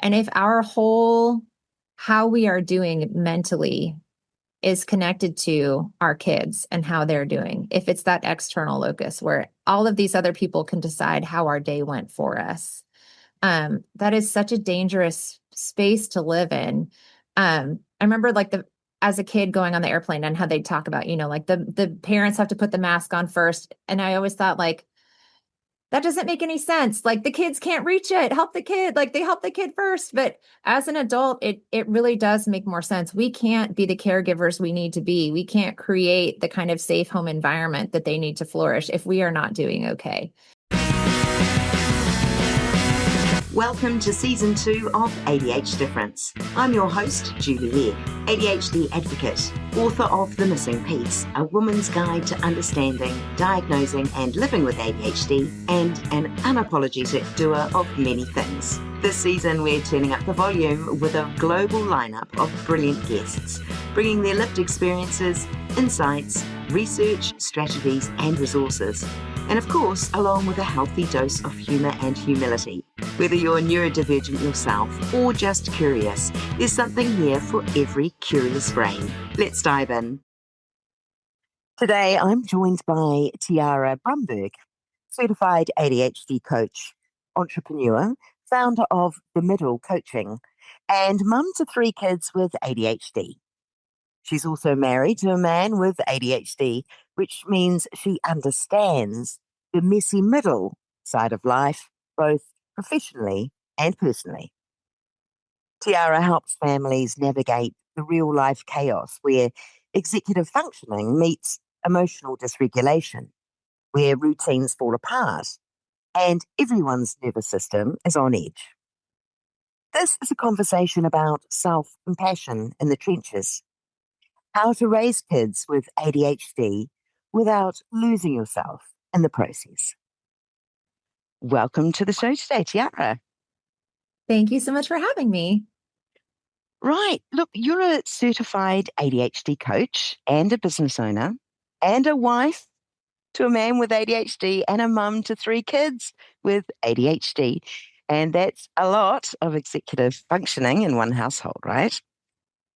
And if our whole how we are doing mentally is connected to our kids and how they're doing, if it's that external locus where all of these other people can decide how our day went for us, that is such a dangerous space to live in. I remember as a kid going on the airplane and how they talk about, like the parents have to put the mask on first. And I always thought like, that doesn't make any sense. Like the kids can't reach it. Help the kid. Like they help the kid first. But as an adult, it really does make more sense. We can't be the caregivers we need to be. We can't create the kind of safe home environment that they need to flourish if we are not doing okay. Welcome to Season 2 of ADHD Difference. I'm your host, Julie Legg, ADHD advocate, author of The Missing Piece, A Woman's Guide to Understanding, Diagnosing and Living with ADHD, and an unapologetic doer of many things. This season, we're turning up the volume with a global lineup of brilliant guests, bringing their lived experiences, insights, research, strategies, and resources. And of course, along with a healthy dose of humour and humility. Whether you're neurodivergent yourself or just curious, there's something here for every curious brain. Let's dive in. Today, I'm joined by Tiara Brumberg, certified ADHD coach, entrepreneur, founder of The Middle Coaching, and mum to 3 kids with ADHD. She's also married to a man with ADHD, which means she understands the messy middle side of life, both professionally and personally. Tiara helps families navigate the real life chaos where executive functioning meets emotional dysregulation, where routines fall apart and everyone's nervous system is on edge. This is a conversation about self-compassion in the trenches, how to raise kids with ADHD without losing yourself in the process. Welcome to the show today, Tiara. Thank you so much for having me. Right. Look, you're a certified ADHD coach and a business owner and a wife to a man with ADHD and a mum to 3 kids with ADHD. And that's a lot of executive functioning in one household, right?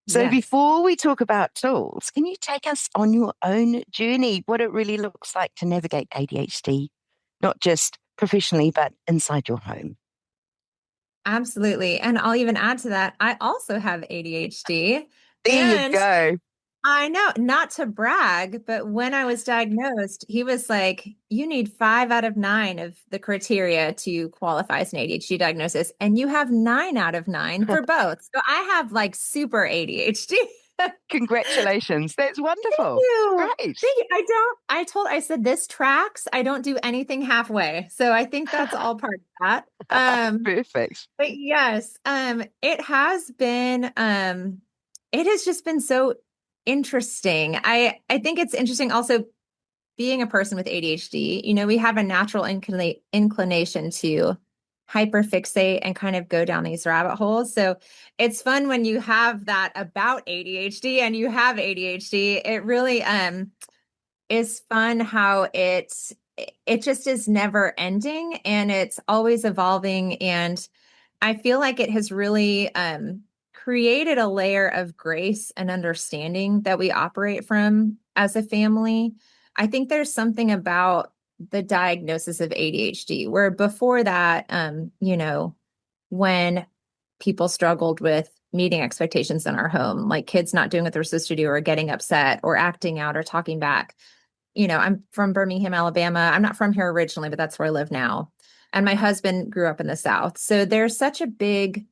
So Yes. before we talk about tools, can you take us on your own journey, what it really looks like to navigate ADHD, not just professionally, but inside your home? Absolutely. And I'll even add to that, I also have ADHD. There you And go. I know, not to brag, but when I was diagnosed, he was like, you need 5 out of 9 of the criteria to qualify as an ADHD diagnosis. And you have 9 out of 9 for both. So I have like super ADHD. Congratulations. That's wonderful. you. Great. Thank you. I said this tracks. I don't do anything halfway. So I think that's all part of that. Perfect. But yes, it has just been so interesting. I think it's interesting also being a person with ADHD. We have a natural inclination to hyperfixate and kind of go down these rabbit holes. So it's fun when you have that about ADHD and you have ADHD. It really is fun how it just is never ending and it's always evolving. And I feel like it has really created a layer of grace and understanding that we operate from as a family. I think there's something about the diagnosis of ADHD where before that, when people struggled with meeting expectations in our home, like kids not doing what they're supposed to do or getting upset or acting out or talking back. I'm from Birmingham, Alabama. I'm not from here originally, but that's where I live now. And my husband grew up in the South. So there's such a big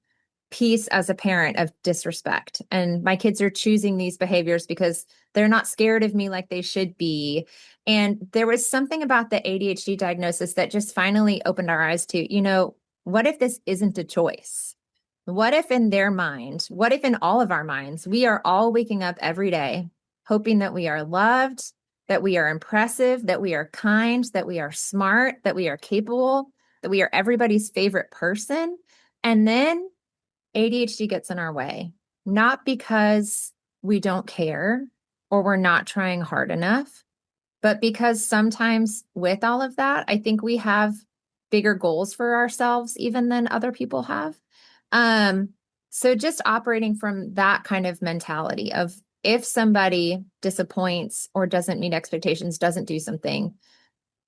piece as a parent of disrespect. And my kids are choosing these behaviors because they're not scared of me like they should be. And there was something about the ADHD diagnosis that just finally opened our eyes to, what if this isn't a choice? What if in their mind, what if in all of our minds, we are all waking up every day hoping that we are loved, that we are impressive, that we are kind, that we are smart, that we are capable, that we are everybody's favorite person. And then ADHD gets in our way, not because we don't care or we're not trying hard enough, but because sometimes with all of that, I think we have bigger goals for ourselves even than other people have. Um, so just operating from that kind of mentality of if somebody disappoints or doesn't meet expectations, doesn't do something,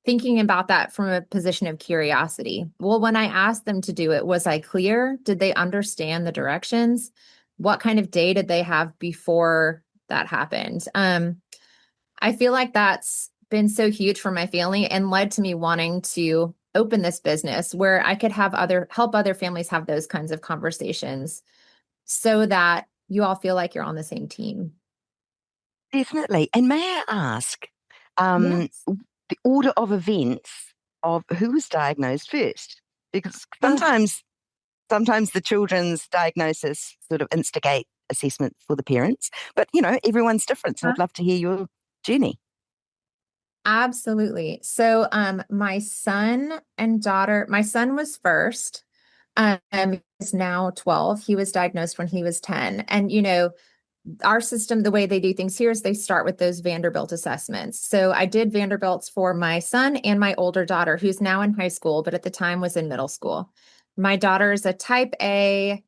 thinking about that from a position of curiosity. Well, when I asked them to do it, was I clear? Did they understand the directions? What kind of day did they have before that happened? I feel like that's been so huge for my family and led to me wanting to open this business where I could have help other families have those kinds of conversations so that you all feel like you're on the same team. Definitely. And may I ask, Yes. the order of events of who was diagnosed first? Because Ugh. sometimes the children's diagnosis sort of instigate assessment for the parents, but everyone's different. So I'd love to hear your journey. Absolutely. So, my son and daughter, my son was first. He's now 12. He was diagnosed when he was 10. And, our system, the way they do things here is they start with those Vanderbilt assessments. So I did Vanderbilts for my son and my older daughter, who's now in high school, but at the time was in middle school. My daughter is a type A,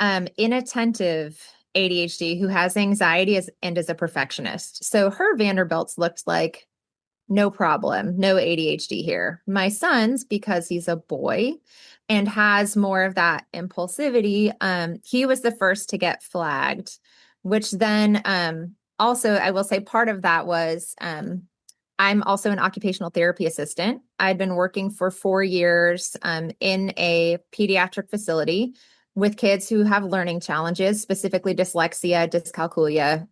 inattentive ADHD who has anxiety and is a perfectionist. So her Vanderbilts looked like no problem, no ADHD here. My son's, because he's a boy and has more of that impulsivity, he was the first to get flagged, which then also I will say part of that was I'm also an occupational therapy assistant. I'd been working for 4 years in a pediatric facility with kids who have learning challenges, specifically dyslexia, dyscalculia,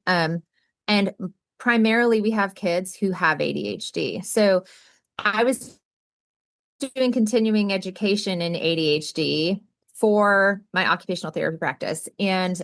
and primarily we have kids who have ADHD. So I was doing continuing education in ADHD for my occupational therapy practice. And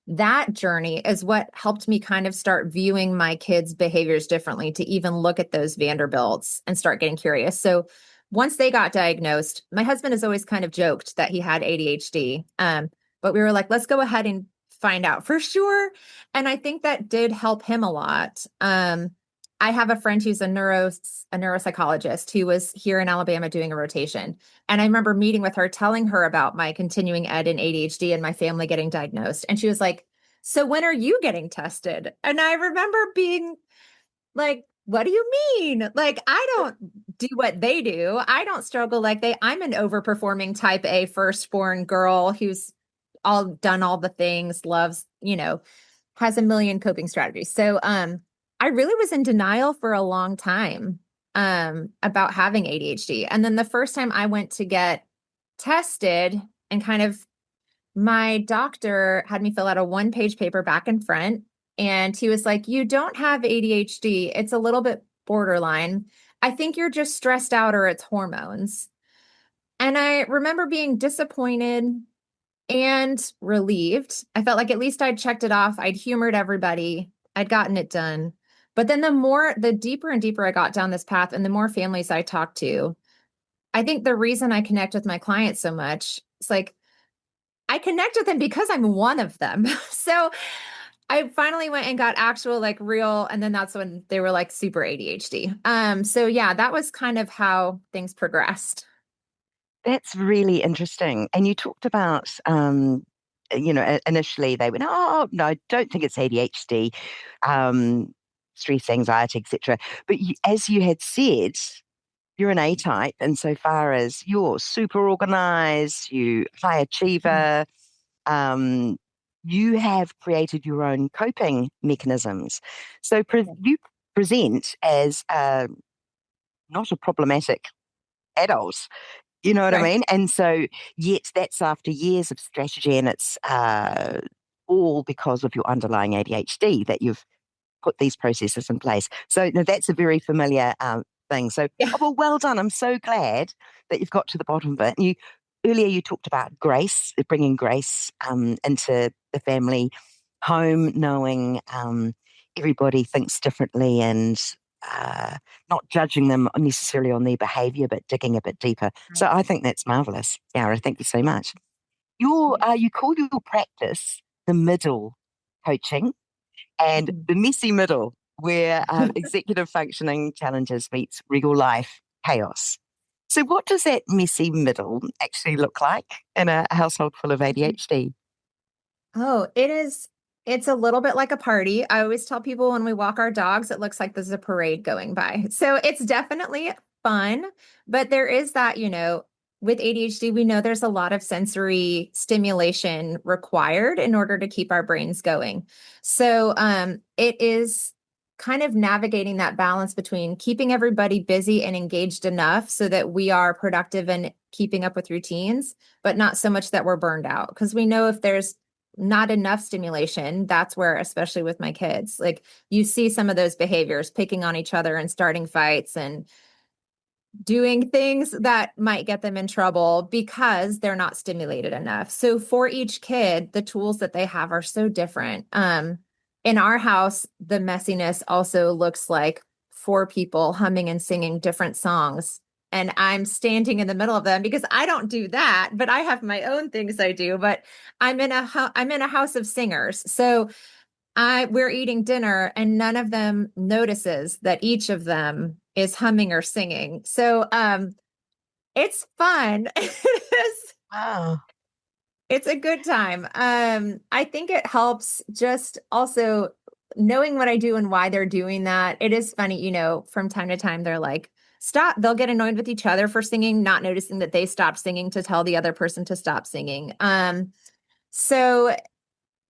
that journey is what helped me kind of start viewing my kids' behaviors differently to even look at those Vanderbilts and start getting curious. So once they got diagnosed, my husband has always kind of joked that he had ADHD. But we were like, let's go ahead and find out for sure. And I think that did help him a lot. I have a friend who's a neuropsychologist who was here in Alabama doing a rotation. And I remember meeting with her, telling her about my continuing ed and ADHD and my family getting diagnosed. And she was like, so when are you getting tested? And I remember being like, what do you mean? Like, I don't do what they do. I don't struggle like I'm an overperforming type A firstborn girl who's all done all the things, loves, has a million coping strategies. So, I really was in denial for a long time, about having ADHD. And then the first time I went to get tested and kind of my doctor had me fill out a 1-page paper back and front. And he was like, you don't have ADHD. It's a little bit borderline. I think you're just stressed out or it's hormones. And I remember being disappointed and relieved. I felt like at least I'd checked it off. I'd humored everybody. I'd gotten it done. But then the deeper and deeper I got down this path and the more families I talked to, I think the reason I connect with my clients so much, it's like I connect with them because I'm one of them. So I finally went and got actual like real, and then that's when they were like super ADHD. So yeah, that was kind of how things progressed. That's really interesting. And you talked about, initially they went, oh, no, I don't think it's ADHD, stress, anxiety, etc. But as you had said, you're an A type insofar as you're super organized, you high achiever, um, you have created your own coping mechanisms. So you present as not a problematic adult. You know what I Right. mean? And so, yet that's after years of strategy, and it's all because of your underlying ADHD that you've put these processes in place. So no, that's a very familiar thing. So, Yeah. oh, well done. I'm so glad that you've got to the bottom of it. And earlier you talked about grace, bringing grace into the family home, knowing everybody thinks differently and uh, not judging them necessarily on their behaviour, but digging a bit deeper. So I think that's marvellous, Yara. Thank you so much. You call your practice the middle coaching and the messy middle, where executive functioning challenges meets real life chaos. So, what does that messy middle actually look like in a household full of ADHD? Oh, it's a little bit like a party. I always tell people when we walk our dogs, it looks like there's a parade going by. So it's definitely fun, but there is that, with ADHD, we know there's a lot of sensory stimulation required in order to keep our brains going. So it is kind of navigating that balance between keeping everybody busy and engaged enough so that we are productive and keeping up with routines, but not so much that we're burned out. Because we know if there's not enough stimulation, that's where, especially with my kids, like you see some of those behaviors, picking on each other and starting fights and doing things that might get them in trouble because they're not stimulated enough. So for each kid, the tools that they have are so different. In our house, the messiness also looks like four people humming and singing different songs. And I'm standing in the middle of them because I don't do that, but I have my own things I do. But I'm in a house of singers. So we're eating dinner and none of them notices that each of them is humming or singing. So it's fun. Wow. It's a good time. I think it helps just also knowing what I do and why they're doing that. It is funny, from time to time they're like, stop. They'll get annoyed with each other for singing, not noticing that they stopped singing to tell the other person to stop singing. So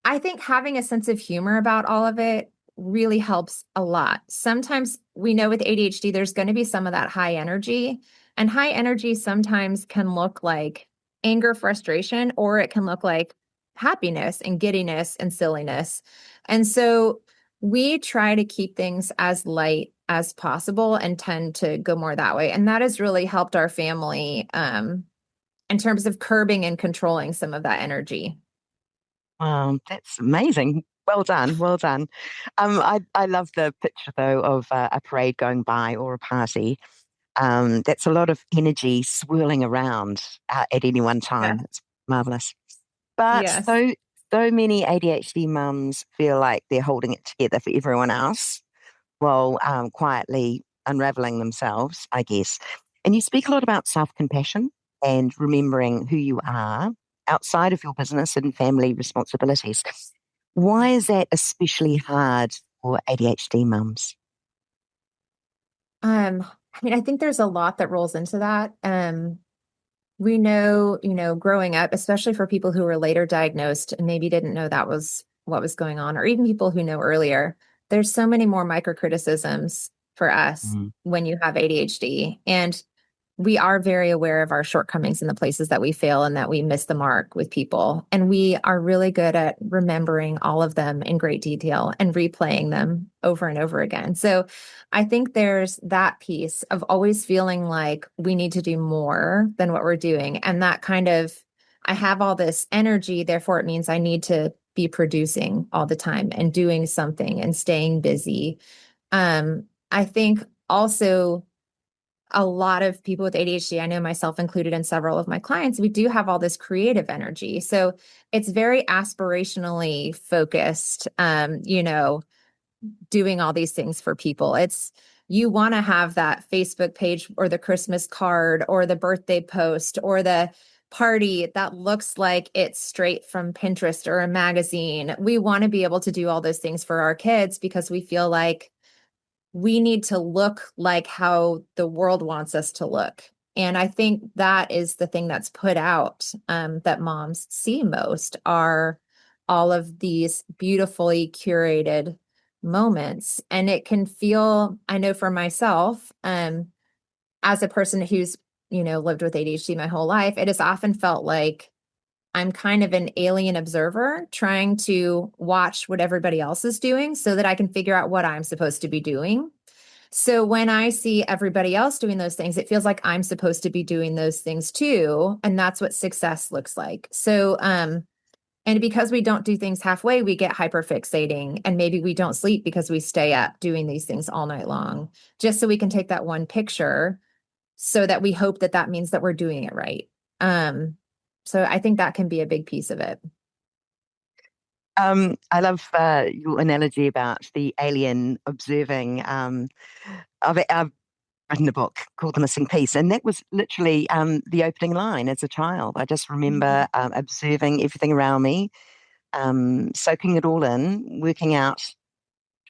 I think having a sense of humor about all of it really helps a lot. Sometimes we know with ADHD, there's going to be some of that high energy, and high energy sometimes can look like anger, frustration, or it can look like happiness and giddiness and silliness. And so we try to keep things as light as possible and tend to go more that way. And that has really helped our family in terms of curbing and controlling some of that energy. That's amazing. Well done, well done. I love the picture though of a parade going by or a party. That's a lot of energy swirling around at any one Yeah. time. It's marvelous. But Yes. so many ADHD mums feel like they're holding it together for everyone else while quietly unraveling themselves, I guess. And you speak a lot about self compassion and remembering who you are outside of your business and family responsibilities. Why is that especially hard for ADHD mums? I think there's a lot that rolls into that. We know, growing up, especially for people who were later diagnosed and maybe didn't know that was what was going on, or even people who know earlier, there's so many more microcriticisms for us Mm. when you have ADHD. And we are very aware of our shortcomings and the places that we fail and that we miss the mark with people. And we are really good at remembering all of them in great detail and replaying them over and over again. So I think there's that piece of always feeling like we need to do more than what we're doing. And that kind of, I have all this energy, therefore it means I need to be producing all the time and doing something and staying busy. I think also a lot of people with ADHD, I know myself included in several of my clients, we do have all this creative energy. So it's very aspirationally focused, doing all these things for people. It's you want to have that Facebook page or the Christmas card or the birthday post or the party that looks like it's straight from Pinterest or a magazine. We want to be able to do all those things for our kids because we feel like we need to look like how the world wants us to look. And I think that is the thing that's put out that moms see most are all of these beautifully curated moments. And it can feel, I know for myself, as a person who's, lived with ADHD my whole life, it has often felt like I'm kind of an alien observer trying to watch what everybody else is doing so that I can figure out what I'm supposed to be doing. So when I see everybody else doing those things, it feels like I'm supposed to be doing those things too. And that's what success looks like. So, and because we don't do things halfway, we get hyperfixating and maybe we don't sleep because we stay up doing these things all night long, just so we can take that one picture so that we hope that that means that we're doing it right. Um, so I think that can be a big piece of it. I love your analogy about the alien observing. I've written a book called The Missing Piece, and that was literally the opening line as a child. I just remember observing everything around me, soaking it all in, working out,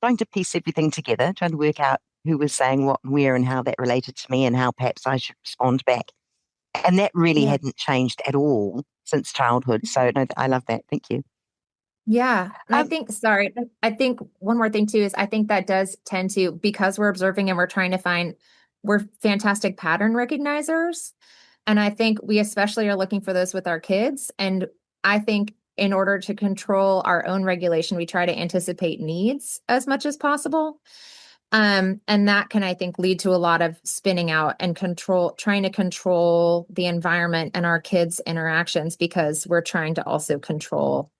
trying to piece everything together, trying to work out who was saying what and where and how that related to me and how perhaps I should respond back. And that really Yeah. hadn't changed at all since childhood. So no, I love that. Thank you. Yeah. And I Um, think, sorry, I think one more thing too is I think that does tend to, because we're observing and we're trying to find, we're fantastic pattern recognizers. And I think we especially are looking for those with our kids. And I think in order to control our own regulation, we try to anticipate needs as much as possible. And that can, I think, lead to a lot of spinning out and trying to control the environment and our kids' interactions because we're trying to also control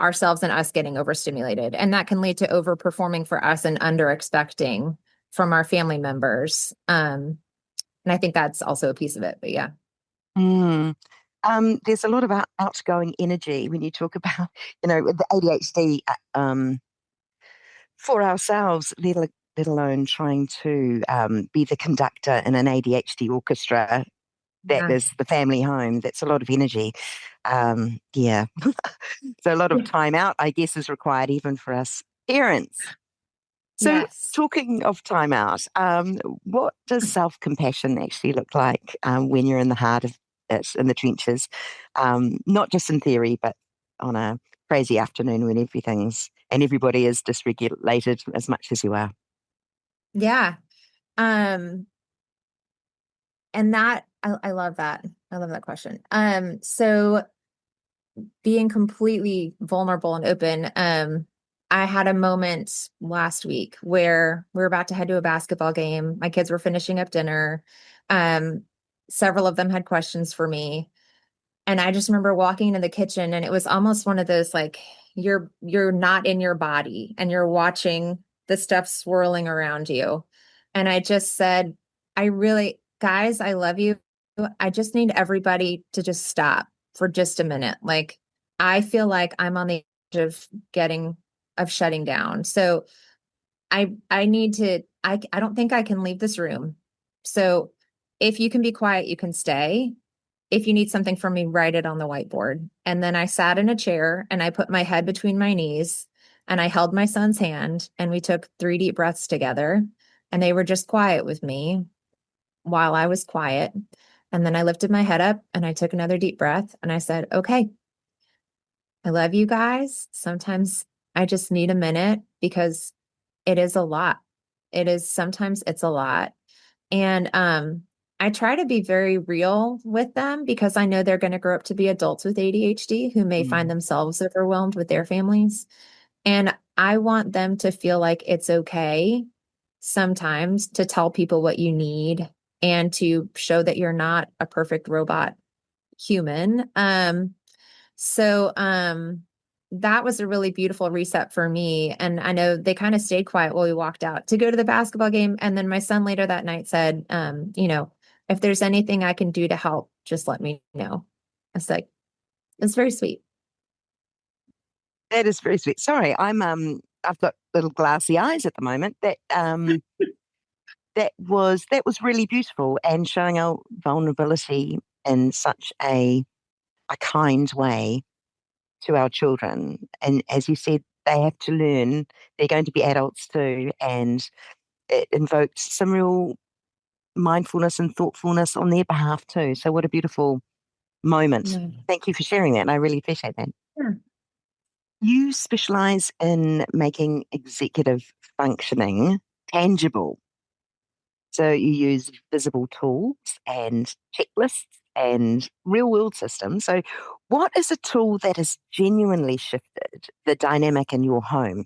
ourselves and us getting overstimulated. And that can lead to overperforming for us and under expecting from our family members. And I think that's also a piece of it, but yeah. mm, there's a lot of outgoing energy when you talk about, with the ADHD for ourselves, let alone trying to be the conductor in an ADHD orchestra that Yeah. is the family home. That's a lot of energy. Yeah. So a lot of time out, I guess, is required even for us parents. So, Yes. talking of time out, what does self compassion actually look like when you're in the heart of it, in the trenches? Not just in theory, but on a crazy afternoon when everybody is dysregulated as much as you are. Yeah. Um, and that I love that. I love that question. So being completely vulnerable and open, I had a moment last week where we were about to head to a basketball game. My kids were finishing up dinner. Um, Several of them had questions for me. And I just remember walking into the kitchen and it was almost one of those like you're not in your body and you're watching the stuff swirling around you. And I just said, guys, I love you. I just need everybody to just stop for just a minute. Like I feel like I'm on the edge of shutting down. So I need to I don't think I can leave this room. So if you can be quiet, you can stay. If you need something from me, write it on the whiteboard. And then I sat in a chair and I put my head between my knees and I held my son's hand and we took 3 deep breaths together and they were just quiet with me while I was quiet. And then I lifted my head up and I took another deep breath and I said, okay, I love you guys. Sometimes I just need a minute because it is a lot. Sometimes it's a lot. And I try to be very real with them because I know they're going to grow up to be adults with ADHD who may find Mm. themselves overwhelmed with their families. And I want them to feel like it's okay sometimes to tell people what you need and to show that you're not a perfect robot human. So that was a really beautiful reset for me. And I know they kind of stayed quiet while we walked out to go to the basketball game. And then my son later that night said, if there's anything I can do to help, just let me know. It's like, it's very sweet. That is very sweet. Sorry, I've got little glassy eyes at the moment. That was really beautiful and showing our vulnerability in such a kind way to our children. And as you said, they have to learn. They're going to be adults too, and it invoked some real mindfulness and thoughtfulness on their behalf too. So what a beautiful moment. Yeah. Thank you for sharing that. I really appreciate that. Sure. You specialize in making executive functioning tangible. So you use visible tools and checklists and real world systems. So, what is a tool that has genuinely shifted the dynamic in your home?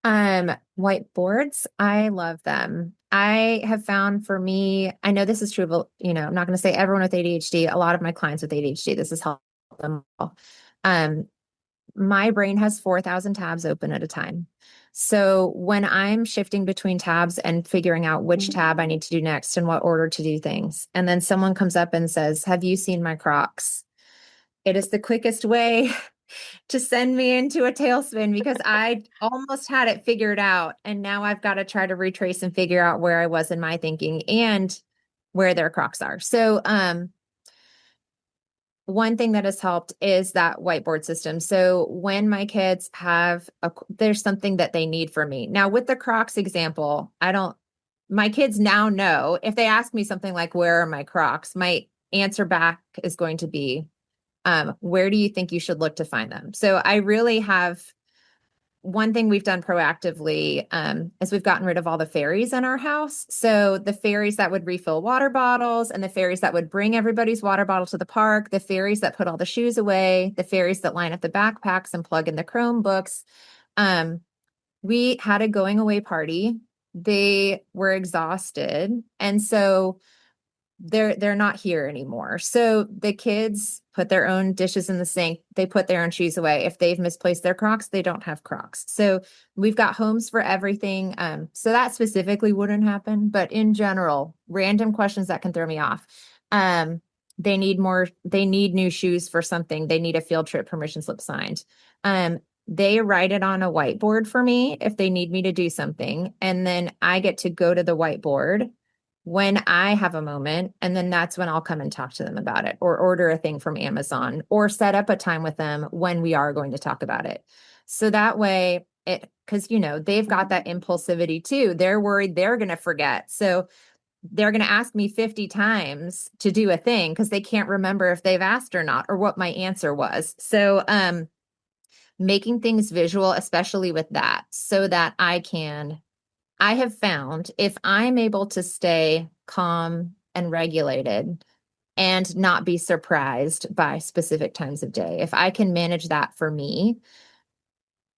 Whiteboards, I love them. I have found for me, I know this is true, but I'm not going to say everyone with ADHD. A lot of my clients with ADHD, this has helped them all. Um, my brain has 4,000 tabs open at a time. So when I'm shifting between tabs and figuring out which tab I need to do next and what order to do things, and then someone comes up and says, "Have you seen my Crocs?" It is the quickest way to send me into a tailspin because I almost had it figured out. And now I've got to try to retrace and figure out where I was in my thinking and where their Crocs are. So, one thing that has helped is that whiteboard system. So when my kids there's something that they need from me. Now with the Crocs example, my kids now know if they ask me something like, where are my Crocs? My answer back is going to be, where do you think you should look to find them? So I really have one thing we've done proactively is we've gotten rid of all the fairies in our house. So the fairies that would refill water bottles and the fairies that would bring everybody's water bottle to the park, the fairies that put all the shoes away, the fairies that line up the backpacks and plug in the Chromebooks. We had a going away party. They were exhausted. And so they're not here anymore. So the kids put their own dishes in the sink. They put their own shoes away. If they've misplaced their Crocs, they don't have Crocs. So we've got homes for everything. So that specifically wouldn't happen, but in general, random questions that can throw me off. They need new shoes for something. They need a field trip permission slip signed. They write it on a whiteboard for me if they need me to do something. And then I get to go to the whiteboard when I have a moment, and then that's when I'll come and talk to them about it or order a thing from Amazon or set up a time with them when we are going to talk about it. So that way because they've got that impulsivity too. They're worried they're going to forget. So they're going to ask me 50 times to do a thing because they can't remember if they've asked or not or what my answer was. So making things visual, especially with that, so that I have found if I'm able to stay calm and regulated and not be surprised by specific times of day, if I can manage that for me,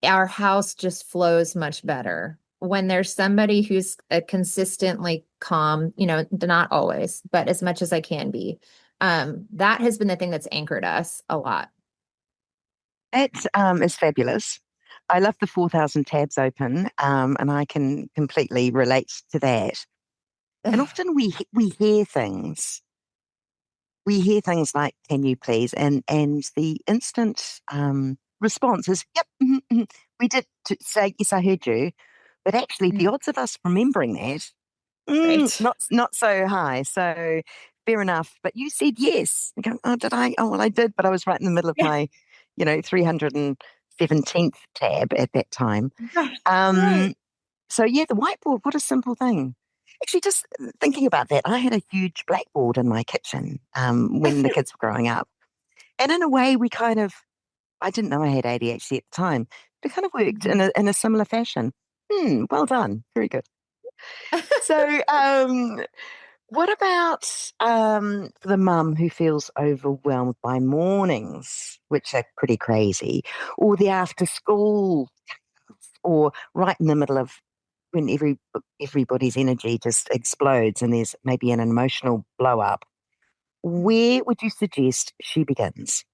our house just flows much better. When there's somebody who's consistently calm, not always, but as much as I can be, that has been the thing that's anchored us a lot. It is fabulous. I love the 4,000 tabs open, and I can completely relate to that. And often we hear things. We hear things like "Can you please?" and the instant response is "Yep, we did say yes, I heard you." But actually, the odds of us remembering that Right. not so high. So fair enough. But you said yes. I go, oh, did I? Oh, well, I did, but I was right in the middle of Yeah. my 317th tab at that time. Right. Um, Right. so yeah, the whiteboard, what a simple thing. Actually, just thinking about that, I had a huge blackboard in my kitchen when the kids were growing up. And in a way, I didn't know I had ADHD at the time, but it kind of worked in a similar fashion. Well done. Very good. So, what about the mum who feels overwhelmed by mornings, which are pretty crazy, or the after school, or right in the middle of when everybody's energy just explodes and there's maybe an emotional blow up? Where would you suggest she begins?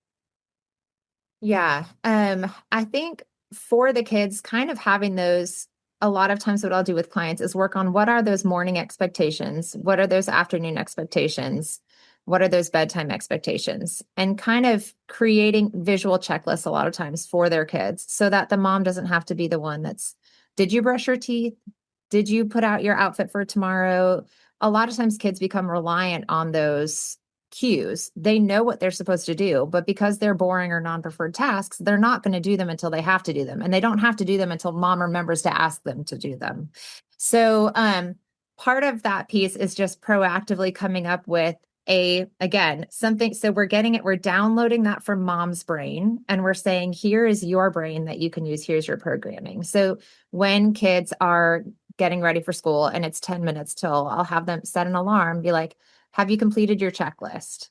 Yeah. I think for the kids, kind of having those, a lot of times what I'll do with clients is work on what are those morning expectations? What are those afternoon expectations? What are those bedtime expectations? And kind of creating visual checklists a lot of times for their kids so that the mom doesn't have to be the one did you brush your teeth? Did you put out your outfit for tomorrow? A lot of times kids become reliant on those cues. They know what they're supposed to do, but because they're boring or non-preferred tasks, they're not going to do them until they have to do them. And they don't have to do them until mom remembers to ask them to do them. So part of that piece is just proactively coming up with something. So we're downloading that from mom's brain and we're saying, here is your brain that you can use. Here's your programming. So when kids are getting ready for school and it's 10 minutes till, I'll have them set an alarm, be like, have you completed your checklist?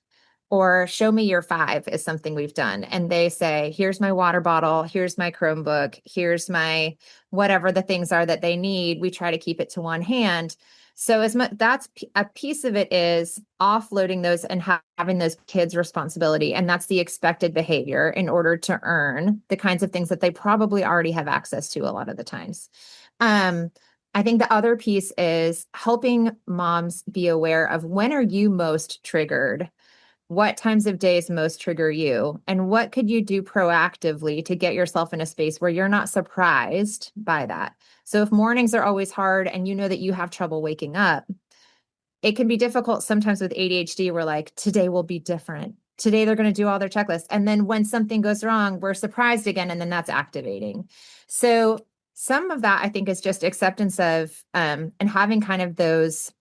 Or show me your 5 is something we've done. And they say, here's my water bottle, here's my Chromebook, here's my whatever the things are that they need. We try to keep it to one hand. So that's a piece of it is offloading those and having those kids' responsibility. And that's the expected behavior in order to earn the kinds of things that they probably already have access to a lot of the times. I think the other piece is helping moms be aware of when are you most triggered what times of days most trigger you, and what could you do proactively to get yourself in a space where you're not surprised by that. So if mornings are always hard and you know that you have trouble waking up, it can be difficult sometimes with ADHD. We're like, today will be different. Today they're going to do all their checklists. And then when something goes wrong, we're surprised again, and then that's activating. So some of that I think is just acceptance of and having kind of those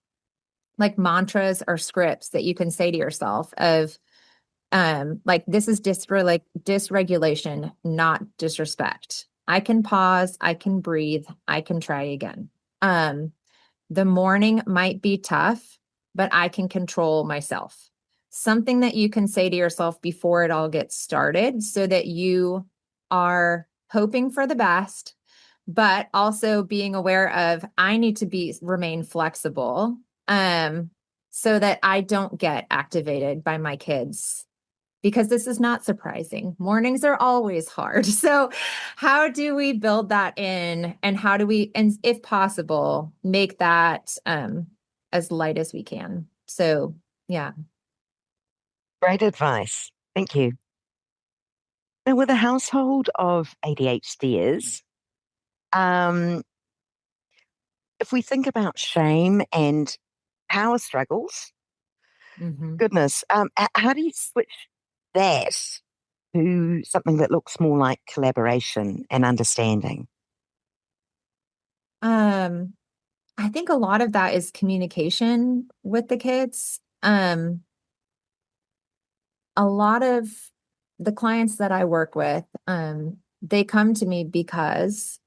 like mantras or scripts that you can say to yourself of like, this is dysregulation, not disrespect. I can pause, I can breathe, I can try again. The morning might be tough, but I can control myself. Something that you can say to yourself before it all gets started so that you are hoping for the best, but also being aware of I need to remain flexible so that I don't get activated by my kids, because this is not surprising. Mornings are always hard. So how do we build that in, and how do we, and if possible, make that as light as we can? So yeah. Great advice. Thank you. Now, with a household of ADHDers, um, if we think about shame and power struggles, Mm-hmm. goodness, how do you switch that to something that looks more like collaboration and understanding? I think a lot of that is communication with the kids. A lot of the clients that I work with, they come to me because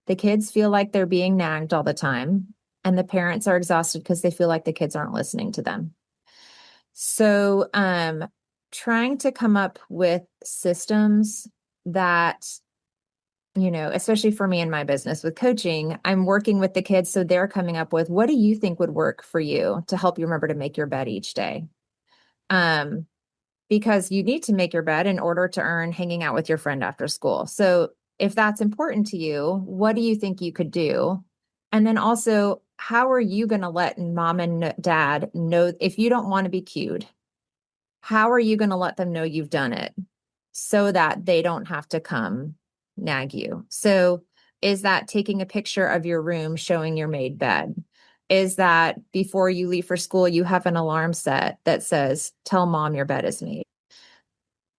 the kids feel like they're being nagged all the time, and the parents are exhausted because they feel like the kids aren't listening to them. So, trying to come up with systems that, especially for me in my business with coaching, I'm working with the kids. So they're coming up with, what do you think would work for you to help you remember to make your bed each day? Um, because you need to make your bed in order to earn hanging out with your friend after school. So if that's important to you, what do you think you could do? And then also, how are you going to let mom and dad know if you don't want to be cued? How are you going to let them know you've done it so that they don't have to come nag you? So is that taking a picture of your room showing your made bed? Is that before you leave for school, you have an alarm set that says, tell mom your bed is made?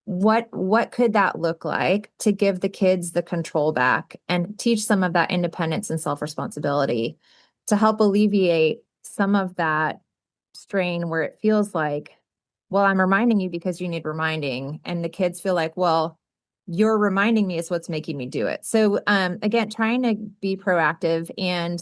What could that look like to give the kids the control back and teach some of that independence and self-responsibility to help alleviate some of that strain where it feels like, well, I'm reminding you because you need reminding. And the kids feel like, well, you're reminding me is what's making me do it. So again, trying to be proactive and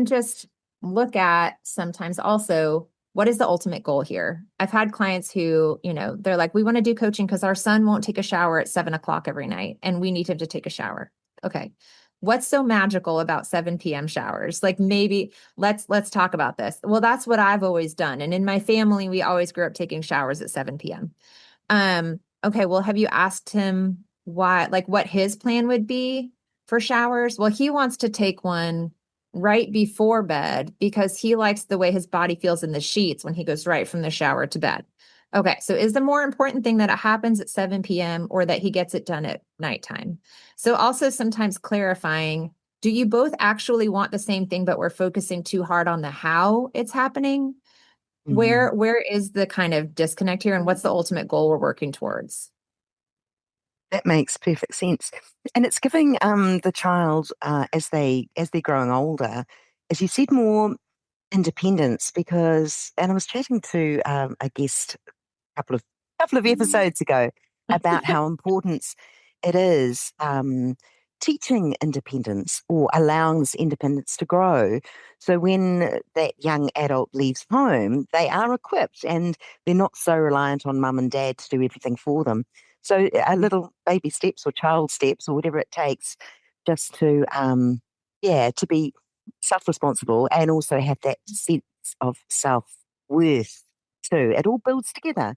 just look at sometimes also, what is the ultimate goal here? I've had clients who, they're like, we want to do coaching because our son won't take a shower at 7 o'clock every night and we need him to take a shower. Okay. What's so magical about 7 p.m. showers? Like, maybe let's talk about this. Well, that's what I've always done. And in my family, we always grew up taking showers at 7 p.m. Okay, well, have you asked him why, like what his plan would be for showers? Well, he wants to take one right before bed because he likes the way his body feels in the sheets when he goes right from the shower to bed. Okay, so is the more important thing that it happens at 7 p.m. or that he gets it done at nighttime? So also sometimes clarifying, do you both actually want the same thing, but we're focusing too hard on the how it's happening? Mhm. Where is the kind of disconnect here, and what's the ultimate goal we're working towards? That makes perfect sense, and it's giving the child as they're growing older, as you said, more independence. Because, and I was chatting to a guest couple of episodes ago about how important it is teaching independence or allowing this independence to grow. So when that young adult leaves home, they are equipped and they're not so reliant on mum and dad to do everything for them. So a little baby steps or child steps or whatever it takes, just to to be self responsible and also have that sense of self worth too. It all builds together.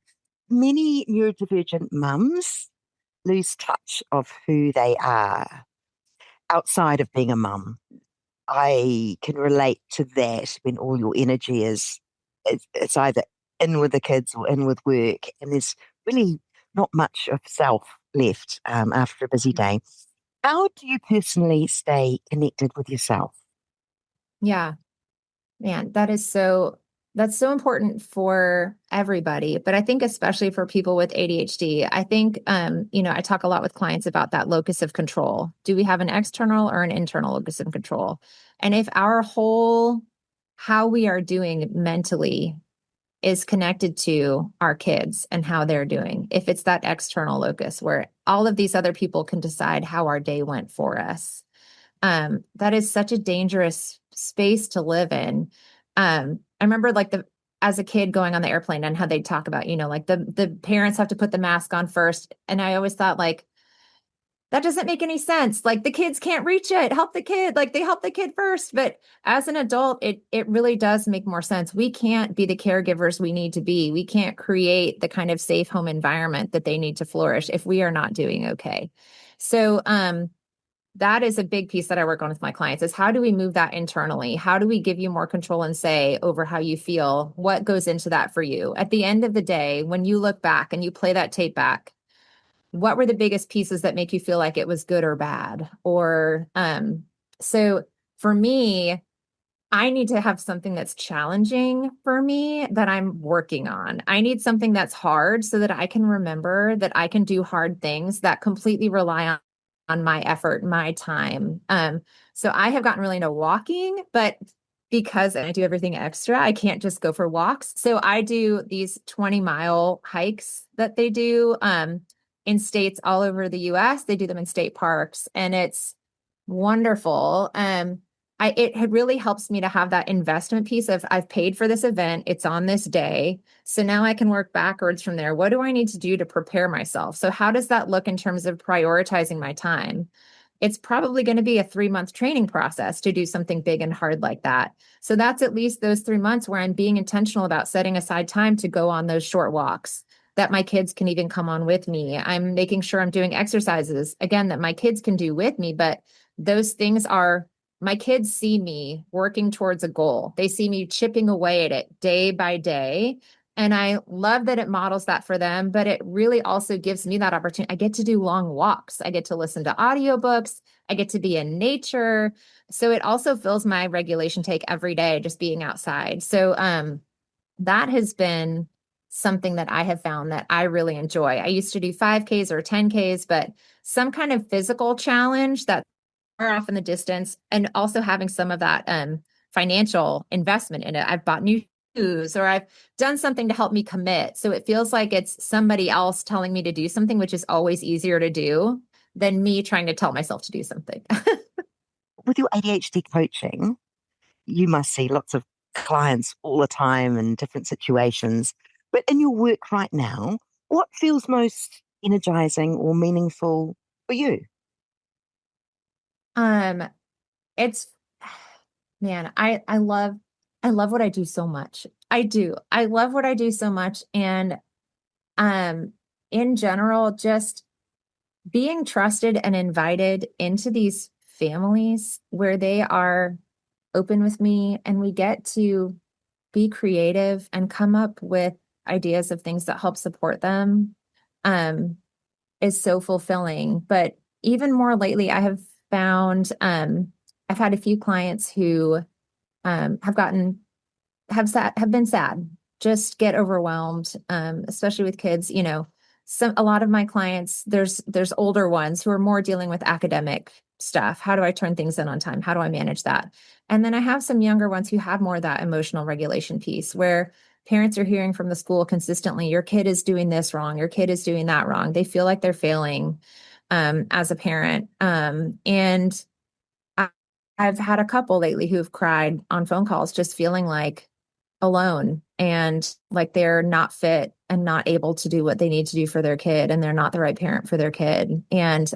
Many neurodivergent mums lose touch of who they are outside of being a mum. I can relate to that when all your energy is it's either in with the kids or in with work, and there's really not much of self left after a busy day. How do you personally stay connected with yourself? Yeah, man, that's so important for everybody, but I think especially for people with ADHD. I think I talk a lot with clients about that locus of control. Do we have an external or an internal locus of control? And if our whole how we are doing mentally is connected to our kids and how they're doing, if it's that external locus where all of these other people can decide how our day went for us, that is such a dangerous space to live in. I remember as a kid going on the airplane and how they talk about, like the parents have to put the mask on first. And I always thought like, that doesn't make any sense. Like the kids can't reach it. Help the kid. Like they help the kid first. But as an adult, it really does make more sense. We can't be the caregivers we need to be. We can't create the kind of safe home environment that they need to flourish if we are not doing okay. So that is a big piece that I work on with my clients is how do we move that internally? How do we give you more control and say over how you feel? What goes into that for you? At the end of the day, when you look back and you play that tape back, what were the biggest pieces that make you feel like it was good or bad? Or so for me, I need to have something that's challenging for me that I'm working on. I need something that's hard so that I can remember that I can do hard things that completely rely on my effort, my time. So I have gotten really into walking, but because I do everything extra, I can't just go for walks. So I do these 20-mile hikes that they do in states all over the US. They do them in state parks, and it's wonderful. It really helps me to have that investment piece of I've paid for this event. It's on this day. So now I can work backwards from there. What do I need to do to prepare myself? So how does that look in terms of prioritizing my time? It's probably going to be a 3-month training process to do something big and hard like that. So that's at least those 3 months where I'm being intentional about setting aside time to go on those short walks that my kids can even come on with me. I'm making sure I'm doing exercises, again, that my kids can do with me, but those things are my kids see me working towards a goal. They see me chipping away at it day by day. And I love that it models that for them, but it really also gives me that opportunity. I get to do long walks. I get to listen to audiobooks. I get to be in nature. So it also fills my regulation tank every day, just being outside. So that has been something that I have found that I really enjoy. I used to do 5Ks or 10Ks, but some kind of physical challenge that are off in the distance, and also having some of that financial investment in it. I've bought new shoes or I've done something to help me commit. So it feels like it's somebody else telling me to do something, which is always easier to do than me trying to tell myself to do something. With your ADHD coaching, you must see lots of clients all the time in different situations. But in your work right now, what feels most energizing or meaningful for you? um, it's man, I love what I do so much. I do. I love what I do so much. And um in general, just being trusted and invited into these families where they are open with me and we get to be creative and come up with ideas of things that help support them um, is so fulfilling. But even more lately, I have found I've had a few clients who have been sad, just get overwhelmed, especially with kids. A lot of my clients, there's older ones who are more dealing with academic stuff. How do I turn things in on time? How do I manage that? And then I have some younger ones who have more of that emotional regulation piece where parents are hearing from the school consistently, your kid is doing this wrong, your kid is doing that wrong. They feel like they're failing as a parent. And I've had a couple lately who've cried on phone calls, just feeling like alone and like they're not fit and not able to do what they need to do for their kid, and they're not the right parent for their kid. And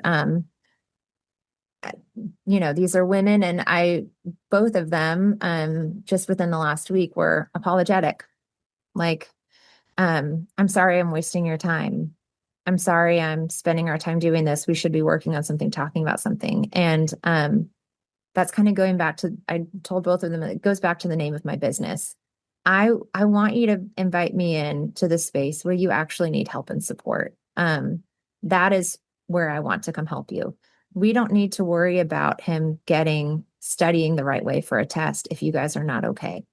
these are women, and both of them just within the last week were apologetic. Like, I'm sorry I'm wasting your time. I'm sorry I'm spending our time doing this. We should be working on something, talking about something. And that's kind of going back to, I told both of them, it goes back to the name of my business. I want you to invite me in to the space where you actually need help and support. That is where I want to come help you. We don't need to worry about him studying the right way for a test if you guys are not okay.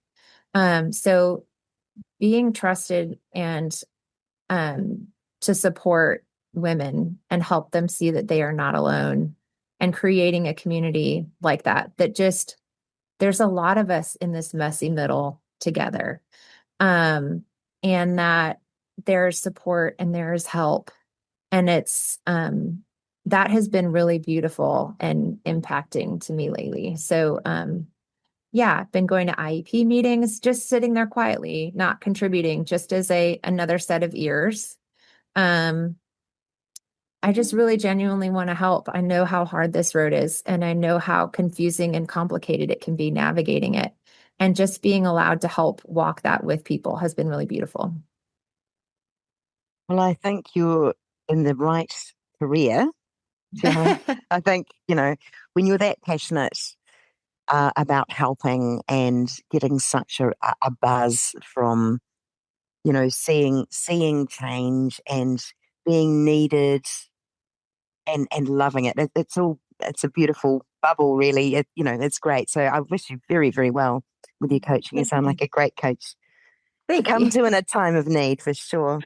So being trusted and to support women and help them see that they are not alone, and creating a community like that, that just, there's a lot of us in this messy middle together. um, and that there's support and there's help. And that has been really beautiful and impacting to me lately. So, yeah, I've been going to IEP meetings, just sitting there quietly, not contributing, just as another set of ears. Um, I just really genuinely want to help. I know how hard this road is, and I know how confusing and complicated it can be navigating it. And just being allowed to help walk that with people has been really beautiful. Well, I think you're in the right career, Tiara. I think, when you're that passionate about helping and getting such a buzz from, seeing change and being needed and loving it. It's a beautiful bubble, really. It's great. So I wish you very, very well with your coaching. You Thank sound you. like a great coach to Thank come you. to in a time of need for sure.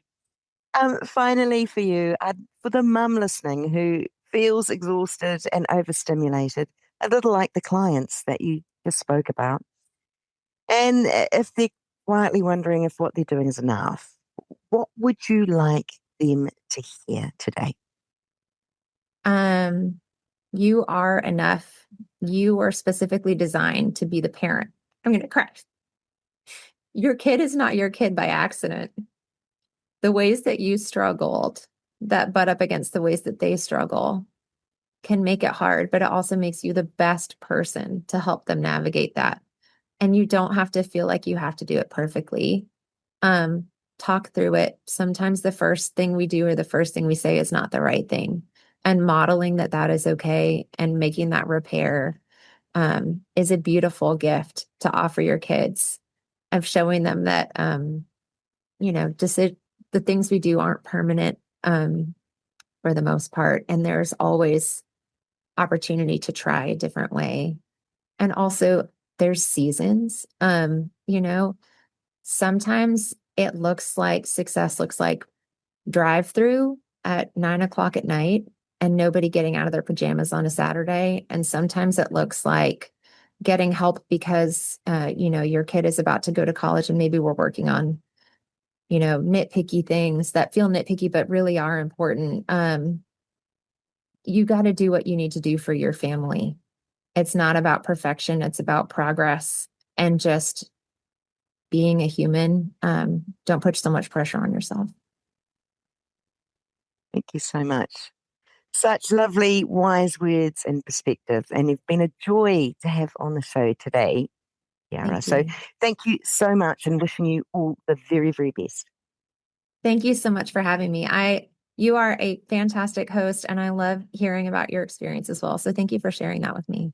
Finally, for you, for the mum listening who feels exhausted and overstimulated, a little like the clients that you just spoke about, and if they're quietly wondering if what they're doing is enough, what would you like them to hear today? Um, you are enough. You are specifically designed to be the parent. I'm going to cry. Your kid is not your kid by accident. The ways that you struggled that butt up against the ways that they struggle can make it hard, but it also makes you the best person to help them navigate that. And you don't have to feel like you have to do it perfectly. Um, Talk through it. Sometimes the first thing we do or the first thing we say is not the right thing. And modeling that that is okay and making that repair is a beautiful gift to offer your kids, of showing them that, just the things we do aren't permanent for the most part. And there's always opportunity to try a different way. And also there's seasons. Sometimes it looks like success looks like drive through at 9 o'clock at night and nobody getting out of their pajamas on a Saturday. And sometimes it looks like getting help because, your kid is about to go to college and maybe we're working on, nitpicky things that feel nitpicky, but really are important. You got to do what you need to do for your family. It's not about perfection. It's about progress and just being a human. Don't put so much pressure on yourself. Thank you so much. Such lovely, wise words and perspective. And you've been a joy to have on the show today, Tiara. Thank So you. thank you so much and wishing you all the very, very best. Thank you so much for having me. You are a fantastic host and I love hearing about your experience as well. So thank you for sharing that with me.